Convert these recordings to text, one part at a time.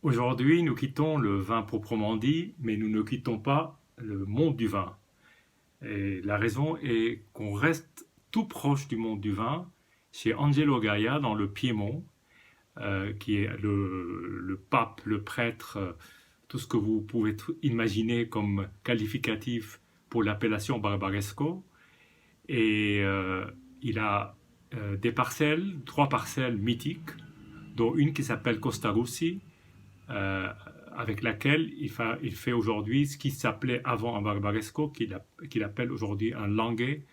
Aujourd'hui, nous quittons le vin proprement dit, mais nous ne quittons pas le monde du vin. Et la raison est qu'on reste tout proche du monde du vin, chez Angelo Gaia, dans le Piémont, qui est le pape, le prêtre, tout ce que vous pouvez imaginer comme qualificatif pour l'appellation Barbaresco. Et il a des parcelles, trois parcelles mythiques, dont une qui s'appelle Costa Russi, euh, avec laquelle il fait aujourd'hui ce qui s'appelait avant un barbaresco, qu'il appelle aujourd'hui un languet,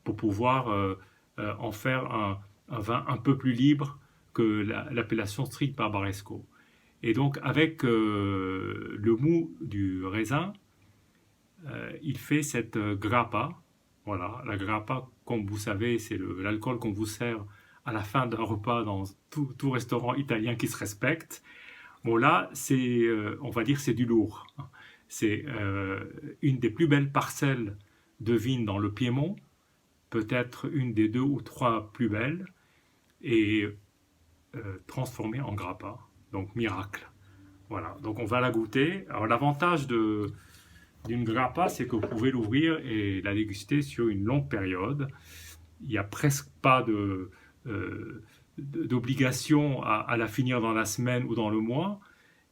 pour pouvoir en faire un vin un peu plus libre que l'appellation stricte barbaresco. Et donc avec le mou du raisin, il fait cette grappa. Voilà, la grappa, comme vous savez, c'est l'alcool qu'on vous sert à la fin d'un repas dans tout restaurant italien qui se respecte. Bon là, on va dire, c'est du lourd. C'est une des plus belles parcelles de vignes dans le Piémont, peut-être une des deux ou trois plus belles, et transformée en grappa. Donc miracle. Voilà. Donc on va la goûter. Alors l'avantage d'une grappa, c'est que vous pouvez l'ouvrir et la déguster sur une longue période. Il n'y a presque pas d'obligation à la finir dans la semaine ou dans le mois.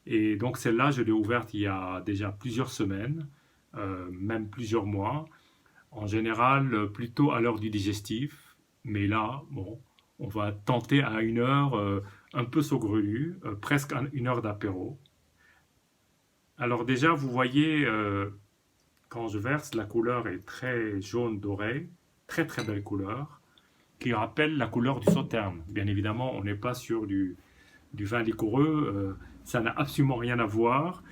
Et donc celle-là, je l'ai ouverte il y a déjà plusieurs semaines, même plusieurs mois. En général, plutôt à l'heure du digestif. Mais là, bon, on va tenter à une heure un peu saugrenue, presque une heure d'apéro. Alors déjà, vous voyez, quand je verse, la couleur est très jaune doré, très très belle couleur, qui rappelle la couleur du sauterne. Bien évidemment, on n'est pas sur du vin liquoreux, ça n'a absolument rien à voir.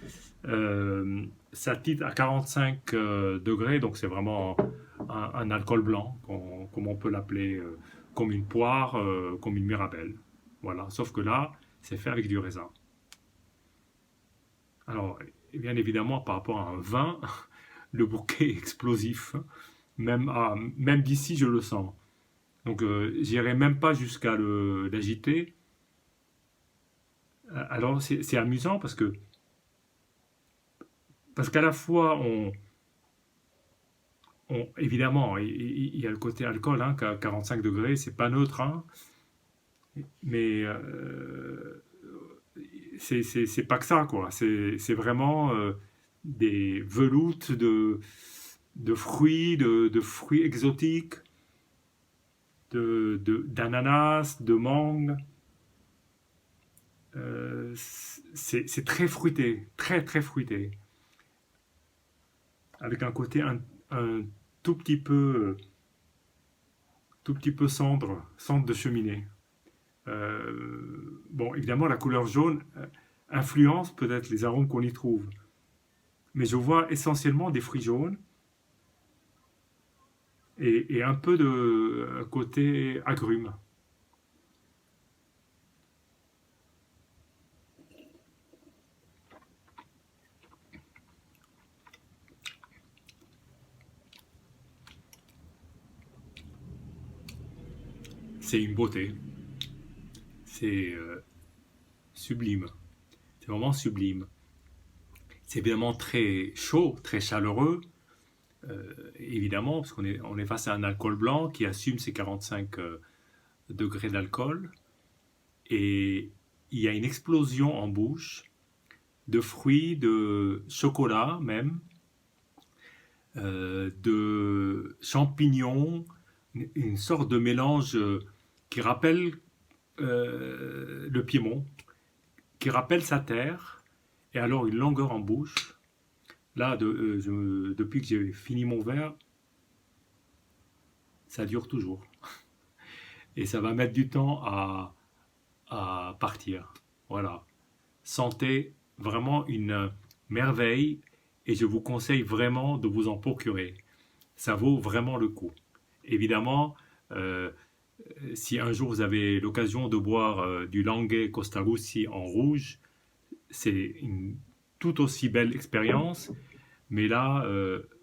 Ça titre à 45 degrés, donc c'est vraiment un alcool blanc, comme on peut l'appeler, comme une poire, comme une mirabelle. Voilà, sauf que là, c'est fait avec du raisin. Alors, bien évidemment, par rapport à un vin, le bouquet est explosif. Même d'ici, je le sens. Donc, j'irai même pas jusqu'à l'agiter. Alors, c'est amusant parce qu'à la fois, évidemment, il y a le côté alcool, hein, qu'à 45 degrés, c'est pas neutre, hein, mais c'est pas que ça, quoi. C'est vraiment des veloutes de fruits, de fruits exotiques, d'ananas, de mangue. C'est très fruité, très très fruité, avec un côté un tout petit peu, tout petit peu cendre de cheminée. Bon, évidemment, la couleur jaune influence peut-être les arômes qu'on y trouve, mais je vois essentiellement des fruits jaunes et un peu de côté agrumes. C'est une beauté, c'est sublime, c'est vraiment sublime. C'est évidemment très chaud, très chaleureux, évidemment, parce on est face à un alcool blanc qui assume ses 45 degrés d'alcool, et il y a une explosion en bouche de fruits, de chocolat même, de champignons, une sorte de mélange qui rappelle le Piémont, qui rappelle sa terre, et alors une longueur en bouche. Là, depuis que j'ai fini mon verre, ça dure toujours. Et ça va mettre du temps à partir. Voilà. Sentez vraiment une merveille et je vous conseille vraiment de vous en procurer. Ça vaut vraiment le coup. Évidemment, euh, si un jour vous avez l'occasion de boire du Languet Costa Russi en rouge, c'est une tout aussi belle expérience, mais là,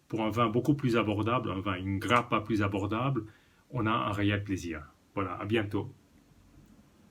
pour un vin beaucoup plus abordable, une grappa plus abordable, on a un réel plaisir. Voilà, à bientôt.